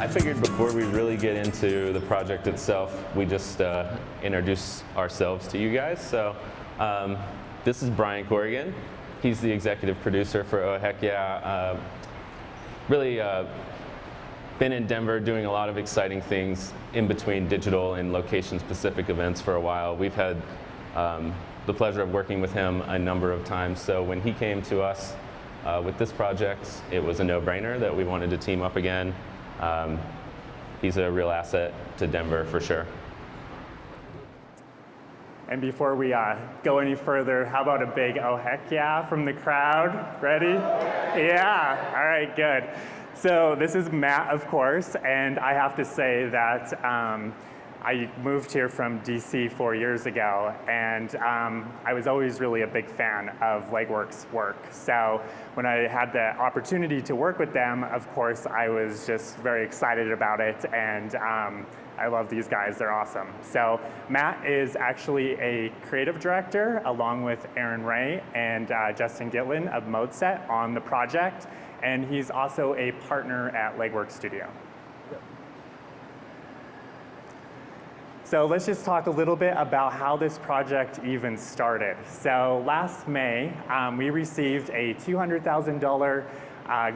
I figured before we really get into the project itself, we just introduce ourselves to you guys. So this is Brian Corrigan. He's the executive producer for Oh Heck Yeah. Really been in Denver doing a lot of exciting things in between digital and location-specific events for a while. We've had the pleasure of working with him a number of times. So when he came to us with this project, it was a no-brainer that we wanted to team up again. He's a real asset to Denver for sure. And before we go any further, how about a big oh heck yeah from the crowd? Ready? Yeah, all right, good. So this is Matt, of course, and I have to say that I moved here from DC 4 years ago, and I was always really a big fan of Legworks' work. So when I had the opportunity to work with them, of course, I was just very excited about it, and I love these guys, they're awesome. So Matt is actually a creative director, along with Aaron Ray and Justin Gitlin of ModeSet on the project, and he's also a partner at Legworks Studio. So let's just talk a little bit about how this project even started. So last May, we received a $200,000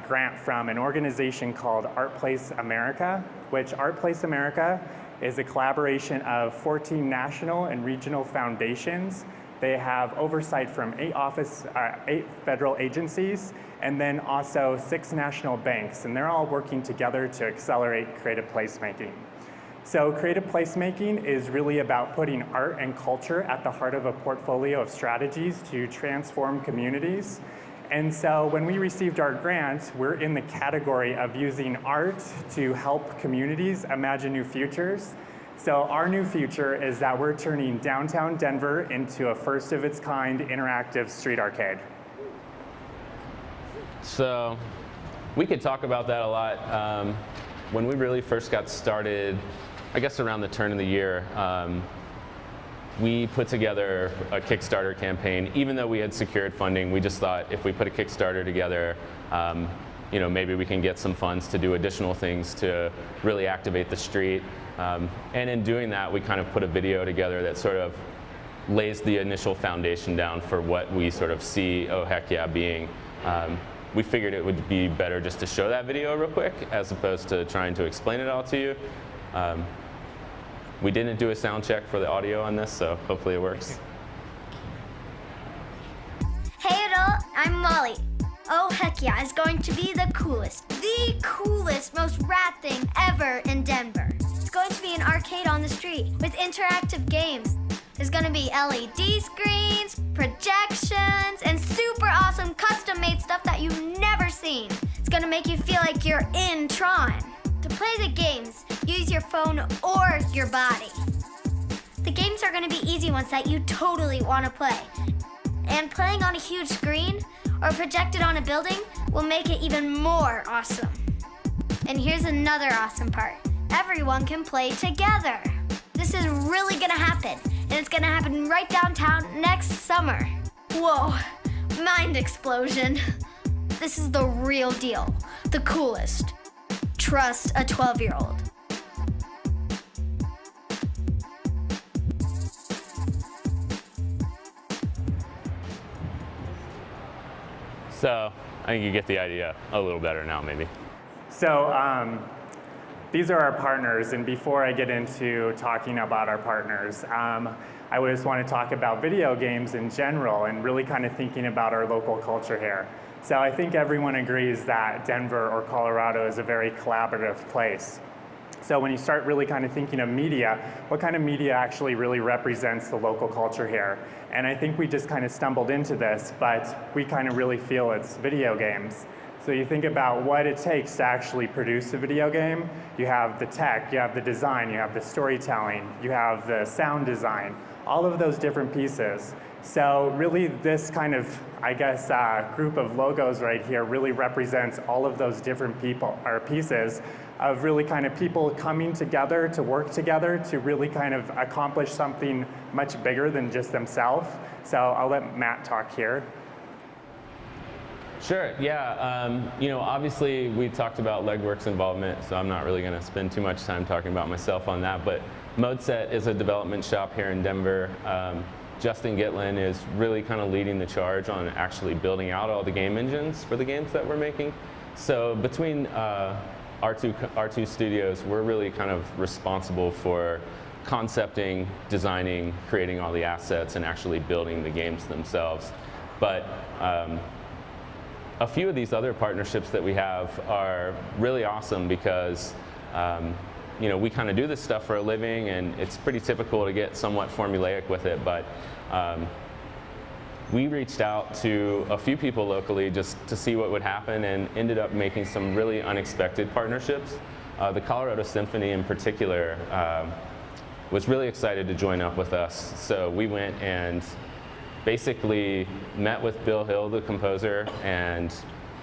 grant from an organization called Art Place America, which Art Place America is a collaboration of 14 national and regional foundations. They have oversight from 8 federal agencies, and then also 6 national banks, and they're all working together to accelerate creative placemaking. So creative placemaking is really about putting art and culture at the heart of a portfolio of strategies to transform communities. And so when we received our grant, we're in the category of using art to help communities imagine new futures. So our new future is that we're turning downtown Denver into a first-of-its-kind interactive street arcade. So we could talk about that a lot. When we really first got started, I guess around the turn of the year, we put together a Kickstarter campaign. Even though we had secured funding, we just thought if we put a Kickstarter together, maybe we can get some funds to do additional things to really activate the street. And in doing that, we kind of put a video together that sort of lays the initial foundation down for what we sort of see Oh Heck Yeah being. We figured it would be better just to show that video real quick as opposed to trying to explain it all to you. We didn't do a sound check for the audio on this, so hopefully it works. Hey adult, I'm Molly. Oh Heck Yeah is going to be the coolest, most rad thing ever in Denver. It's going to be an arcade on the street with interactive games. There's going to be LED screens, projections, and super awesome custom-made stuff that you've never seen. It's going to make you feel like you're in Tron. To play the games, use your phone or your body. The games are going to be easy ones that you totally want to play. And playing on a huge screen or projected on a building will make it even more awesome. And here's another awesome part. Everyone can play together. This is really going to happen, and it's going to happen right downtown next summer. Whoa, mind explosion. This is the real deal, the coolest. Trust a 12-year-old. So I think you get the idea a little better now, maybe. So these are our partners, and before I get into talking about our partners, I just want to talk about video games in general and really kind of thinking about our local culture here. So I think everyone agrees that Denver or Colorado is a very collaborative place. So when you start really kind of thinking of media, what kind of media actually really represents the local culture here? And I think we just kind of stumbled into this, but we kind of really feel it's video games. So you think about what it takes to actually produce a video game. You have the tech, you have the design, you have the storytelling, you have the sound design, all of those different pieces. So really this kind of, I guess, group of logos right here really represents all of those different people or pieces of really kind of people coming together to work together to really kind of accomplish something much bigger than just themselves. So I'll let Matt talk here. Sure, yeah. Obviously we talked about Legworks involvement, so I'm not really going to spend too much time talking about myself on that, but ModeSet is a development shop here in Denver. Justin Gitlin is really kind of leading the charge on actually building out all the game engines for the games that we're making. So between our two studios, we're really kind of responsible for concepting, designing, creating all the assets, and actually building the games themselves. But a few of these other partnerships that we have are really awesome because we kind of do this stuff for a living, and it's pretty typical to get somewhat formulaic with it, but we reached out to a few people locally just to see what would happen and ended up making some really unexpected partnerships. The Colorado Symphony in particular was really excited to join up with us, so we went and basically met with Bill Hill, the composer, and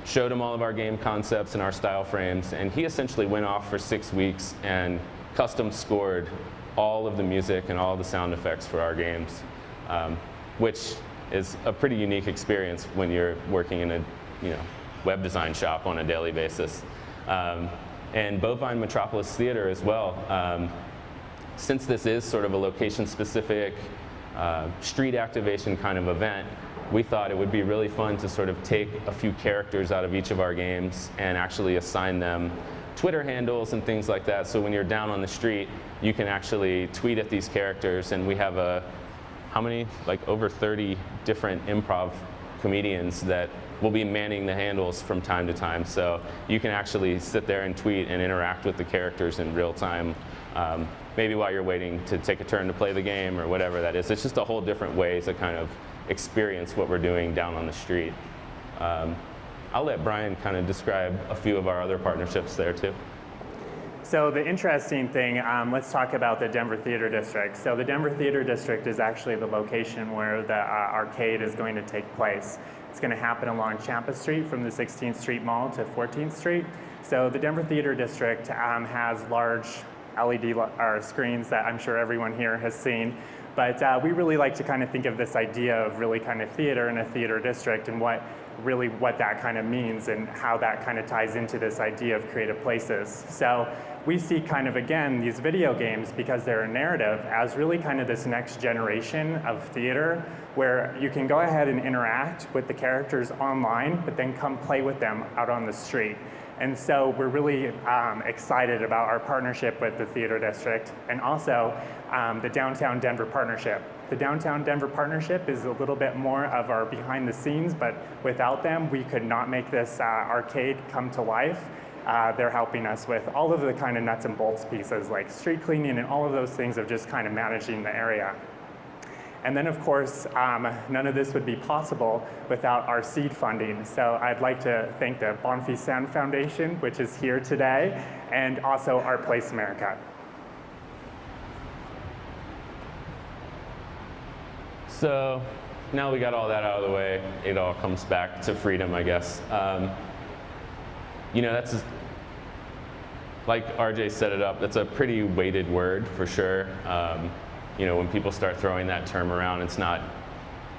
showed him all of our game concepts and our style frames, and he essentially went off for 6 weeks and custom scored all of the music and all of the sound effects for our games, which is a pretty unique experience when you're working in a web design shop on a daily basis. And Bovine Metropolis Theater as well. Since this is sort of a location-specific street activation kind of event, we thought it would be really fun to sort of take a few characters out of each of our games and actually assign them Twitter handles and things like that. So when you're down on the street, you can actually tweet at these characters, and we have over 30 different improv comedians that will be manning the handles from time to time. So you can actually sit there and tweet and interact with the characters in real time, maybe while you're waiting to take a turn to play the game or whatever that is. It's just a whole different way to kind of experience what we're doing down on the street. I'll let Brian kind of describe a few of our other partnerships there too. So the interesting thing, let's talk about the Denver Theater District. So the Denver Theater District is actually the location where the arcade is going to take place. It's going to happen along Champa Street from the 16th Street Mall to 14th Street. So the Denver Theater District has large LED screens that I'm sure everyone here has seen. But we really like to kind of think of this idea of really kind of theater in a theater district and what that kind of means and how that kind of ties into this idea of creative places. So we see kind of, again, these video games, because they're a narrative, as really kind of this next generation of theater where you can go ahead and interact with the characters online, but then come play with them out on the street. And so we're really excited about our partnership with the Theater District and also the Downtown Denver Partnership. The Downtown Denver Partnership is a little bit more of our behind the scenes, but without them, we could not make this arcade come to life. They're helping us with all of the kind of nuts and bolts pieces like street cleaning and all of those things of just kind of managing the area. And then, of course, none of this would be possible without our seed funding. So I'd like to thank the Bonfils Sound Foundation, which is here today, and also our Place America. So now we got all that out of the way, it all comes back to freedom, I guess. That's, like RJ set it up, that's a pretty weighted word for sure. When people start throwing that term around, it's not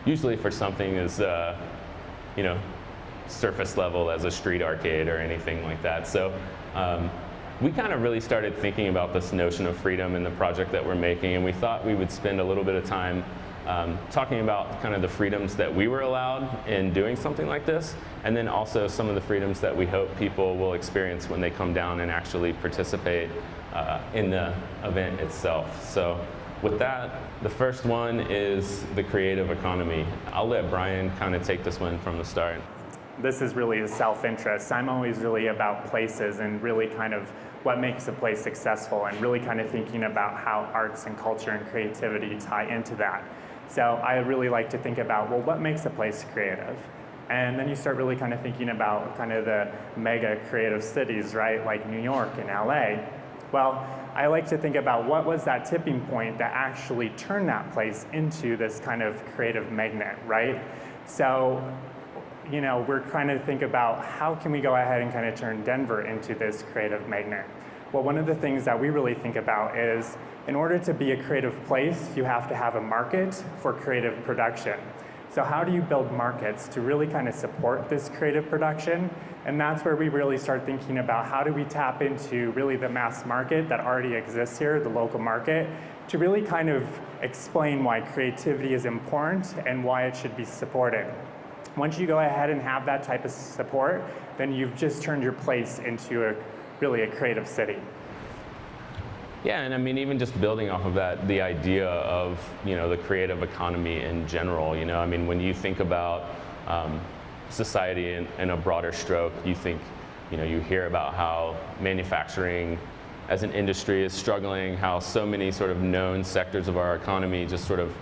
usually for something as, surface level as a street arcade or anything like that. So we kind of really started thinking about this notion of freedom in the project that we're making, and we thought we would spend a little bit of time talking about kind of the freedoms that we were allowed in doing something like this, and then also some of the freedoms that we hope people will experience when they come down and actually participate in the event itself. So with that, the first one is the creative economy. I'll let Brian kind of take this one from the start. This is really a self-interest. I'm always really about places and really kind of what makes a place successful and really kind of thinking about how arts and culture and creativity tie into that. So I really like to think about, well, what makes a place creative? And then you start really kind of thinking about kind of the mega creative cities, right? Like New York and LA. Well, I like to think about what was that tipping point that actually turned that place into this kind of creative magnet, right? So, we're trying to think about how can we go ahead and kind of turn Denver into this creative magnet. Well, one of the things that we really think about is in order to be a creative place, you have to have a market for creative production. So how do you build markets to really kind of support this creative production? And that's where we really start thinking about how do we tap into really the mass market that already exists here, the local market, to really kind of explain why creativity is important and why it should be supported. Once you go ahead and have that type of support, then you've just turned your place into really a creative city. Yeah, and I mean, even just building off of that, the idea of, the creative economy in general, I mean, when you think about society in a broader stroke, you think, you hear about how manufacturing as an industry is struggling, how so many sort of known sectors of our economy just sort of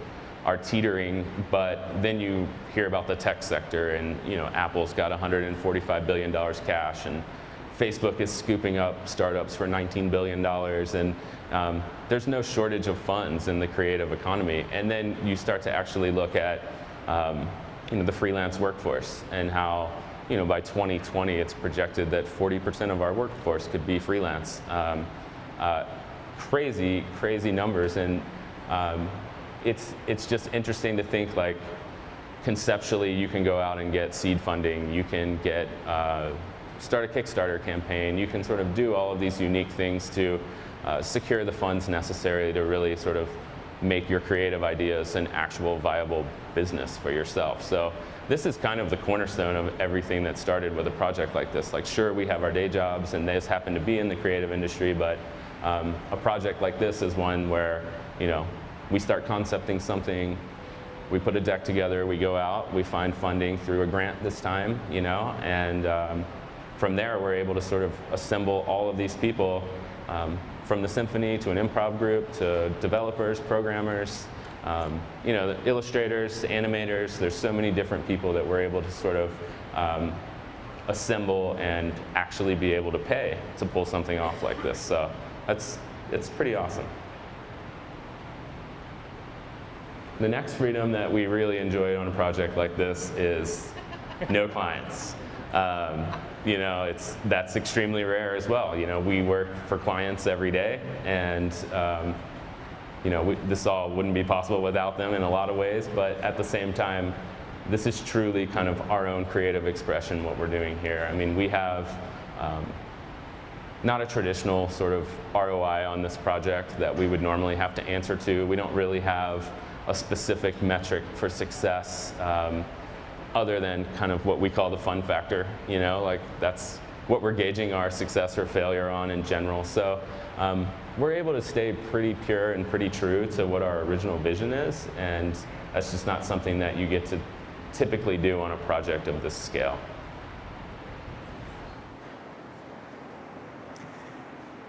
are teetering, but then you hear about the tech sector and, Apple's got $145 billion cash, and Facebook is scooping up startups for $19 billion, and there's no shortage of funds in the creative economy. And then you start to actually look at the freelance workforce and how by 2020 it's projected that 40% of our workforce could be freelance. Crazy numbers, and it's just interesting to think, like, conceptually you can go out and get seed funding, you can get start a Kickstarter campaign, you can sort of do all of these unique things to secure the funds necessary to really sort of make your creative ideas an actual viable business for yourself. So this is kind of the cornerstone of everything that started with a project like this. Like, sure, we have our day jobs and these happen to be in the creative industry, but a project like this is one where, we start concepting something, we put a deck together, we go out, we find funding through a grant this time, and from there we're able to sort of assemble all of these people, from the symphony to an improv group to developers, programmers, the illustrators, animators. There's so many different people that we're able to sort of assemble and actually be able to pay to pull something off like this. So it's pretty awesome. The next freedom that we really enjoyed on a project like this is no clients. That's extremely rare as well. We work for clients every day, and this all wouldn't be possible without them in a lot of ways, but at the same time, this is truly kind of our own creative expression, what we're doing here. I mean, we have not a traditional sort of ROI on this project that we would normally have to answer to. We don't really have a specific metric for success, other than kind of what we call the fun factor, like that's what we're gauging our success or failure on in general. So we're able to stay pretty pure and pretty true to what our original vision is, and that's just not something that you get to typically do on a project of this scale.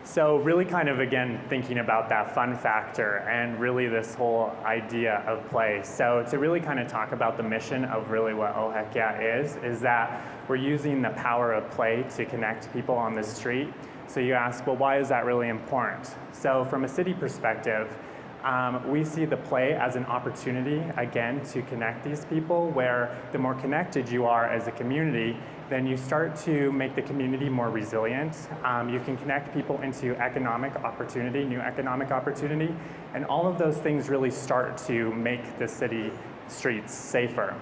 So really kind of, again, thinking about that fun factor and really this whole idea of play. So to really kind of talk about the mission of really what Oh Heck Yeah is that we're using the power of play to connect people on the street. So you ask, well, why is that really important? So from a city perspective, we see the play as an opportunity, again, to connect these people, where the more connected you are as a community, then you start to make the community more resilient. You can connect people into economic opportunity, new economic opportunity, and all of those things really start to make the city streets safer.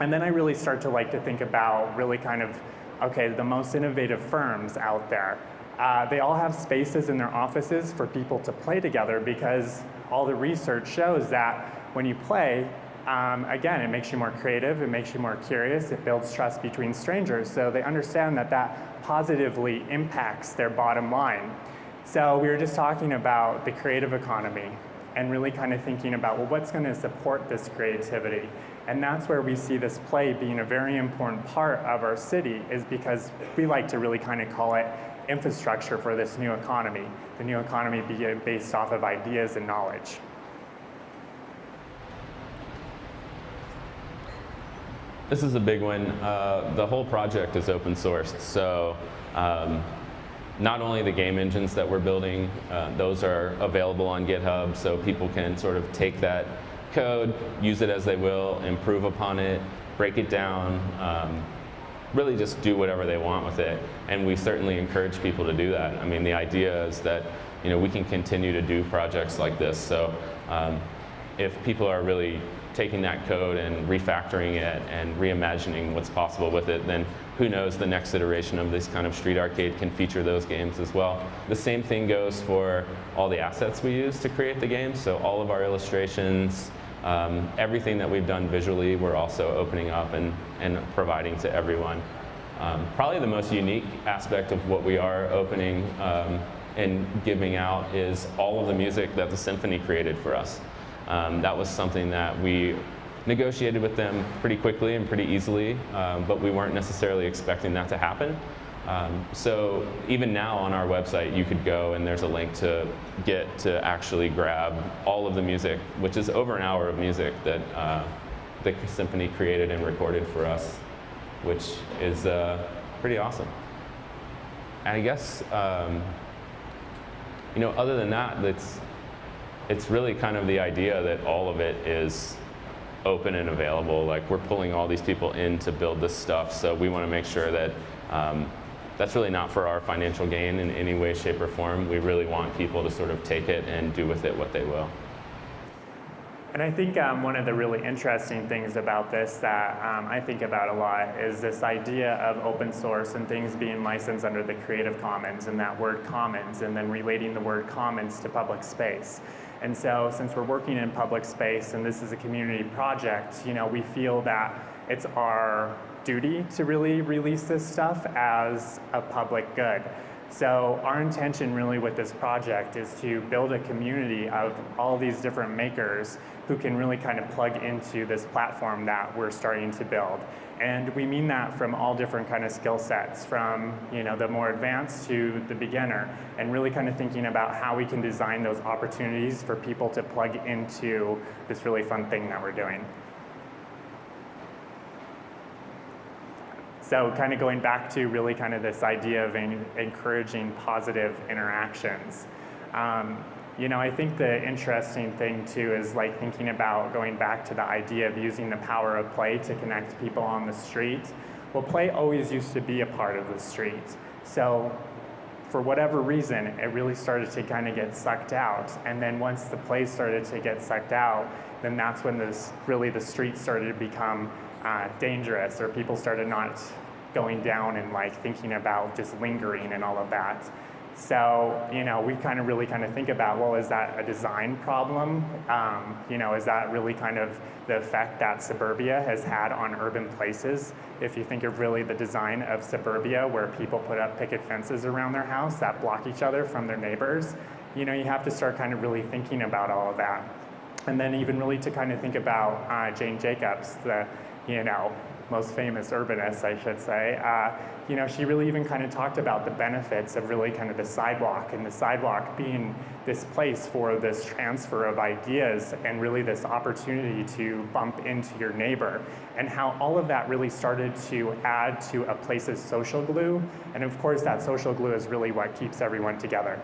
And then I really start to like to think about really kind of, okay, the most innovative firms out there. They all have spaces in their offices for people to play together, because all the research shows that when you play, again, it makes you more creative, it makes you more curious, it builds trust between strangers. So they understand that that positively impacts their bottom line. So we were just talking about the creative economy and really kind of thinking about, well, what's going to support this creativity? And that's where we see this play being a very important part of our city, is because we like to really kind of call it infrastructure for this new economy. The new economy being based off of ideas and knowledge. This is a big one. The whole project is open sourced, so not only the game engines that we're building, those are available on GitHub, so people can sort of take that code, use it as they will, improve upon it, break it down, really just do whatever they want with it. And we certainly encourage people to do that. I mean, the idea is that we can continue to do projects like this. So if people are really taking that code and refactoring it and reimagining what's possible with it, then who knows, the next iteration of this kind of street arcade can feature those games as well. The same thing goes for all the assets we use to create the games. So all of our illustrations, everything that we've done visually, we're also opening up and providing to everyone. Probably the most unique aspect of what we are opening and giving out is all of the music that the symphony created for us. That was something that we negotiated with them pretty quickly and pretty easily, but we weren't necessarily expecting that to happen. So even now on our website, you could go and there's a link to get to actually grab all of the music, which is over an hour of music that the symphony created and recorded for us, which is pretty awesome. And I guess, other than that, it's really kind of the idea that all of it is open and available. Like, we're pulling all these people in to build this stuff, so we want to make sure that that's really not for our financial gain in any way, shape, or form. We really want people to sort of take it and do with it what they will. And I think one of the really interesting things about this that I think about a lot is this idea of open source and things being licensed under the Creative Commons, and that word commons, and then relating the word commons to public space. And so since we're working in public space and this is a community project, we feel that it's our duty to really release this stuff as a public good. So our intention really with this project is to build a community of all these different makers who can really kind of plug into this platform that we're starting to build. And we mean that from all different kind of skill sets, from the more advanced to the beginner, and really kind of thinking about how we can design those opportunities for people to plug into this really fun thing that we're doing. So kind of going back to really kind of this idea of encouraging positive interactions. I think the interesting thing too is like thinking about going back to the idea of using the power of play to connect people on the street. Well, play always used to be a part of the street. So for whatever reason, it really started to kind of get sucked out. And then once the play started to get sucked out, then that's when the street started to become dangerous, or people started not going down and like thinking about just lingering and all of that. So, we kind of really think about, well, is that a design problem? Is that really kind of the effect that suburbia has had on urban places? If you think of really the design of suburbia, where people put up picket fences around their house that block each other from their neighbors, you have to start kind of really thinking about all of that. And then even really to kind of think about Jane Jacobs, the, most famous urbanist, I should say. She really even kind of talked about the benefits of really kind of the sidewalk, and the sidewalk being this place for this transfer of ideas and really this opportunity to bump into your neighbor, and how all of that really started to add to a place's social glue. And of course, that social glue is really what keeps everyone together.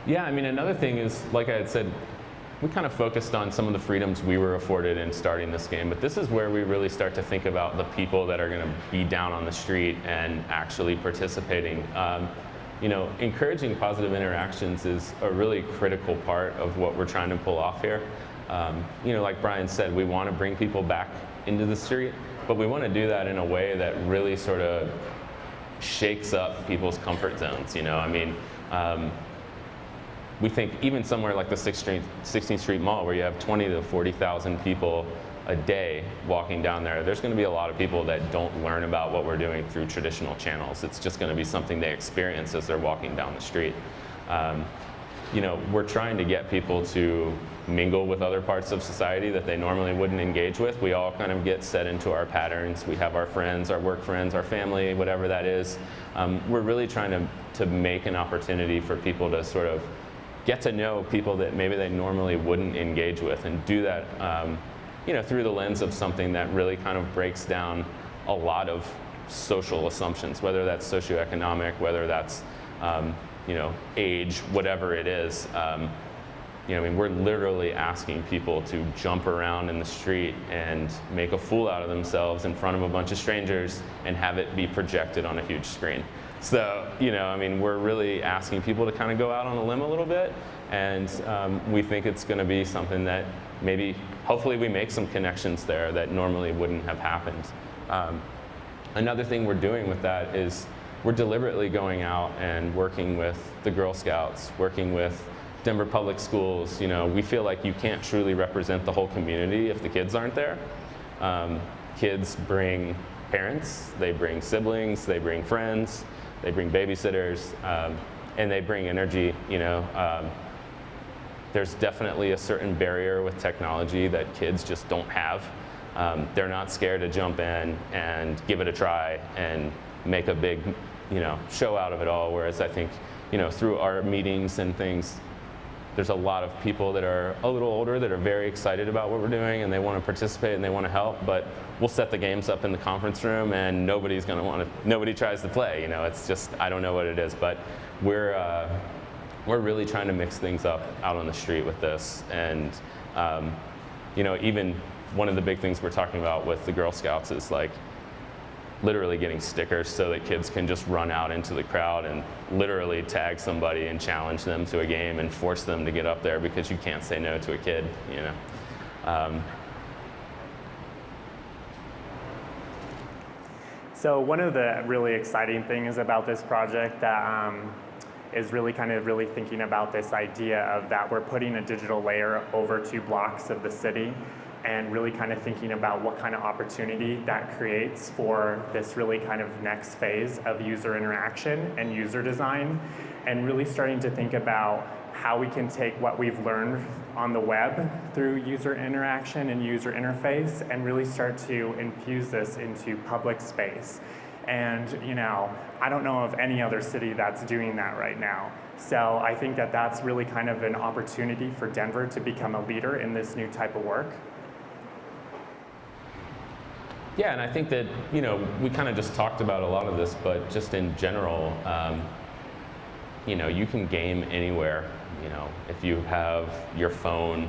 Yeah, another thing is, like I had said, we kind of focused on some of the freedoms we were afforded in starting this game, but this is where we really start to think about the people that are going to be down on the street and actually participating. Encouraging positive interactions is a really critical part of what we're trying to pull off here. Like Brian said, we want to bring people back into the street, but we want to do that in a way that really sort of shakes up people's comfort zones. We think even somewhere like the 16th Street Mall, where you have 20 to 40,000 people a day walking down there, there's going to be a lot of people that don't learn about what we're doing through traditional channels. It's just going to be something they experience as they're walking down the street. We're trying to get people to mingle with other parts of society that they normally wouldn't engage with. We all kind of get set into our patterns. We have our friends, our work friends, our family, whatever that is. We're really trying to make an opportunity for people to sort of get to know people that maybe they normally wouldn't engage with, and do that through the lens of something that really kind of breaks down a lot of social assumptions, whether that's socioeconomic, whether that's age, whatever it is. We're literally asking people to jump around in the street and make a fool out of themselves in front of a bunch of strangers and have it be projected on a huge screen. So, we're really asking people to kind of go out on a limb a little bit And we think it's going to be something that maybe, hopefully we make some connections there that normally wouldn't have happened. Another thing we're doing with that is we're deliberately going out and working with the Girl Scouts, working with Denver Public Schools. You know, we feel like you can't truly represent the whole community if the kids aren't there. Kids bring parents, they bring siblings, they bring friends, they bring babysitters, and they bring energy. You know, there's definitely a certain barrier with technology that kids just don't have. They're not scared to jump in and give it a try and make a big, you know, show out of it all. Whereas I think, you know, through our meetings and things, there's a lot of people that are a little older that are very excited about what we're doing and they want to participate and they want to help, but we'll set the games up in the conference room and nobody tries to play. You know, it's just, I don't know what it is, but we're really trying to mix things up out on the street with this. And, you know, even one of the big things we're talking about with the Girl Scouts is like literally getting stickers so that kids can just run out into the crowd and literally tag somebody and challenge them to a game and force them to get up there, because you can't say no to a kid, you know. So one of the really exciting things about this project that is really thinking about this idea of that we're putting a digital layer over 2 blocks of the city, and really kind of thinking about what kind of opportunity that creates for this really kind of next phase of user interaction and user design, and really starting to think about how we can take what we've learned on the web through user interaction and user interface and really start to infuse this into public space. And, you know, I don't know of any other city that's doing that right now. So I think that that's really kind of an opportunity for Denver to become a leader in this new type of work. Yeah, and I think that, you know, we kind of just talked about a lot of this, but just in general, you know, you can game anywhere. You know, if you have your phone,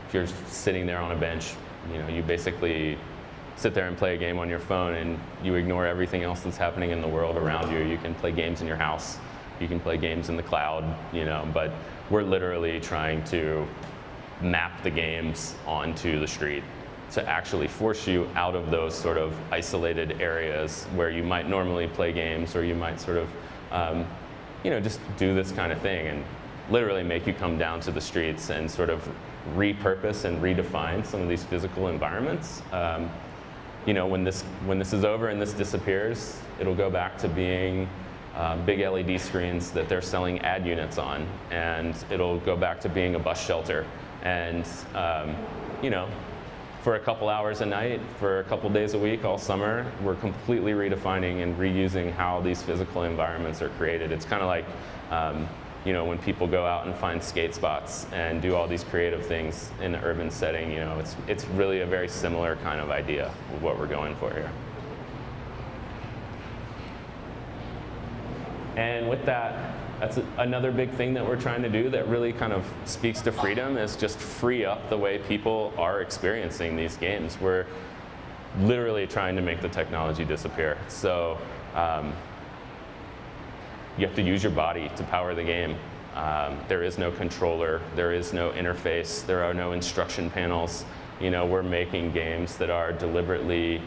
if you're sitting there on a bench, you know, you basically sit there and play a game on your phone and you ignore everything else that's happening in the world around you. You can play games in your house, you can play games in the cloud, you know, but we're literally trying to map the games onto the street to actually force you out of those sort of isolated areas where you might normally play games, or you might sort of, you know, just do this kind of thing, and literally make you come down to the streets and sort of repurpose and redefine some of these physical environments. You know, when this is over and this disappears, it'll go back to being big LED screens that they're selling ad units on, and it'll go back to being a bus shelter. And you know, for a couple hours a night, for a couple days a week, all summer, we're completely redefining and reusing how these physical environments are created. It's kind of like, you know, when people go out and find skate spots and do all these creative things in an urban setting, you know, it's really a very similar kind of idea of what we're going for here. And with that, that's another big thing that we're trying to do that really kind of speaks to freedom, is just free up the way people are experiencing these games. We're literally trying to make the technology disappear. So you have to use your body to power the game. There is no controller, there is no interface, there are no instruction panels. You know, we're making games that are deliberately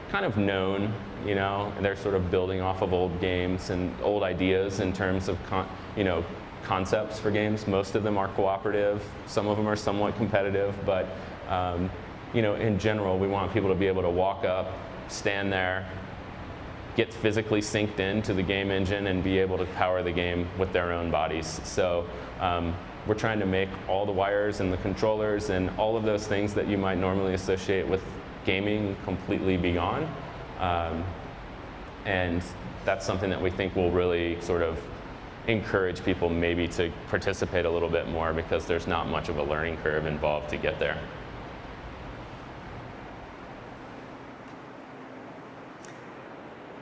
kind of known, you know, and they're sort of building off of old games and old ideas in terms of, you know, concepts for games. Most of them are cooperative, some of them are somewhat competitive, but you know, in general, we want people to be able to walk up, stand there, get physically synced into the game engine and be able to power the game with their own bodies. So we're trying to make all the wires and the controllers and all of those things that you might normally associate with gaming completely be gone. And that's something that we think will really sort of encourage people maybe to participate a little bit more, because there's not much of a learning curve involved to get there.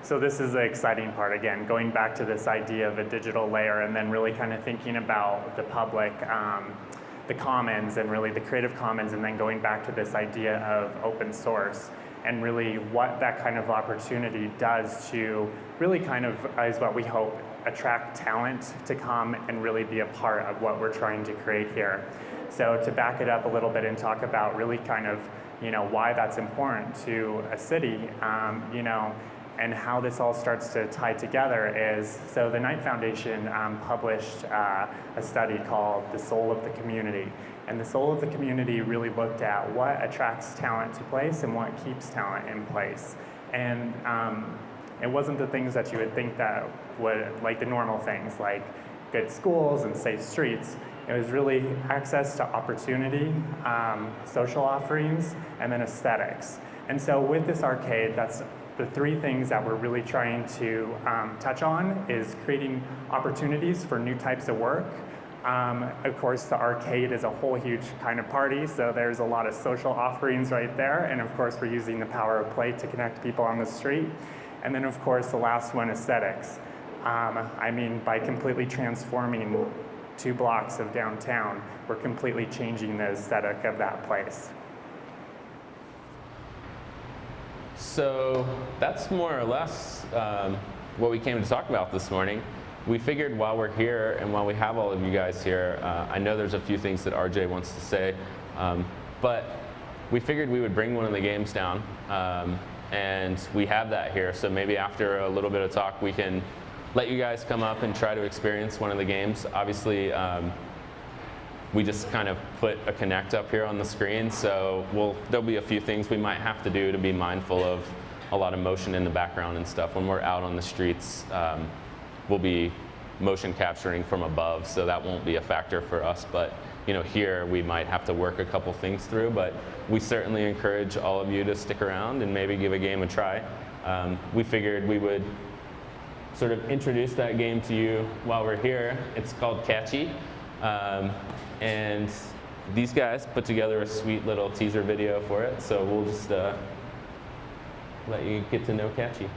So this is the exciting part, again, going back to this idea of a digital layer, and then really kind of thinking about the public, the commons, and really the Creative Commons, and then going back to this idea of open source, and really what that kind of opportunity does to really kind of, is what we hope attract talent to come and really be a part of what we're trying to create here. So to back it up a little bit and talk about really kind of, why that's important to a city, and how this all starts to tie together is, so the Knight Foundation published a study called The Soul of the Community. And the Soul of the Community really looked at what attracts talent to place and what keeps talent in place. And it wasn't the things that you would think that would, like the normal things, like good schools and safe streets. It was really access to opportunity, social offerings, and then aesthetics. And so with this arcade, that's the three things that we're really trying to touch on is creating opportunities for new types of work. Of course, the arcade is a whole huge kind of party, so there's a lot of social offerings right there. And of course, we're using the power of play to connect people on the street. And then of course, the last one, aesthetics. By completely transforming 2 blocks of downtown, we're completely changing the aesthetic of that place. So that's more or less what we came to talk about this morning. We figured while we're here and while we have all of you guys here, I know there's a few things that RJ wants to say, but we figured we would bring one of the games down, and we have that here. So maybe after a little bit of talk, we can let you guys come up and try to experience one of the games. Obviously, we just kind of put a Connect up here on the screen, so there'll be a few things we might have to do to be mindful of a lot of motion in the background and stuff. When we're out on the streets, we'll be motion capturing from above, so that won't be a factor for us. But here we might have to work a couple things through, but we certainly encourage all of you to stick around and maybe give a game a try. We figured we would sort of introduce that game to you while we're here. It's called Catchy. And these guys put together a sweet little teaser video for it, so we'll just let you get to know Catchy.